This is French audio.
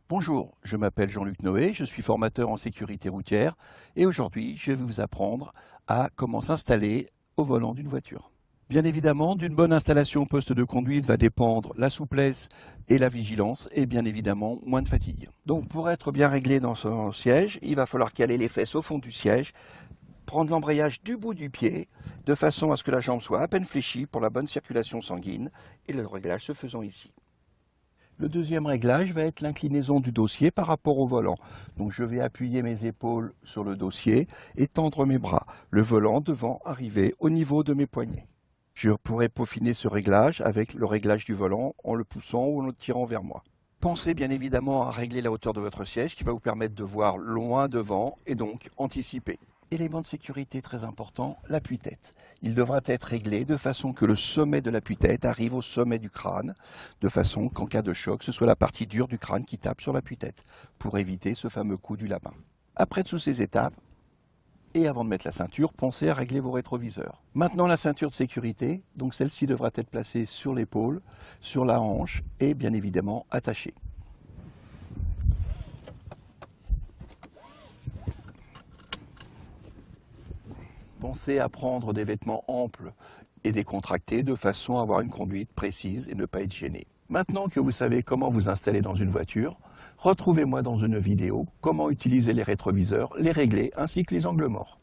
Bonjour, je m'appelle Jean-Luc Noé, je suis formateur en sécurité routière et aujourd'hui je vais vous apprendre à comment s'installer au volant d'une voiture. Bien évidemment, d'une bonne installation au poste de conduite va dépendre la souplesse et la vigilance et bien évidemment moins de fatigue. Donc pour être bien réglé dans son siège, il va falloir caler les fesses au fond du siège, prendre l'embrayage du bout du pied de façon à ce que la jambe soit à peine fléchie pour la bonne circulation sanguine et le réglage se faisant ici. Le deuxième réglage va être l'inclinaison du dossier par rapport au volant. Donc je vais appuyer mes épaules sur le dossier et tendre mes bras, le volant devant arriver au niveau de mes poignets. Je pourrai peaufiner ce réglage avec le réglage du volant en le poussant ou en le tirant vers moi. Pensez bien évidemment à régler la hauteur de votre siège qui va vous permettre de voir loin devant et donc anticiper. Élément de sécurité très important, l'appui-tête. Il devra être réglé de façon que le sommet de l'appui-tête arrive au sommet du crâne, de façon qu'en cas de choc, ce soit la partie dure du crâne qui tape sur l'appui-tête, pour éviter ce fameux coup du lapin. Après toutes ces étapes, et avant de mettre la ceinture, pensez à régler vos rétroviseurs. Maintenant la ceinture de sécurité, donc celle-ci devra être placée sur l'épaule, sur la hanche et bien évidemment attachée. Pensez à prendre des vêtements amples et décontractés de façon à avoir une conduite précise et ne pas être gêné. Maintenant que vous savez comment vous installer dans une voiture, retrouvez-moi dans une vidéo comment utiliser les rétroviseurs, les régler ainsi que les angles morts.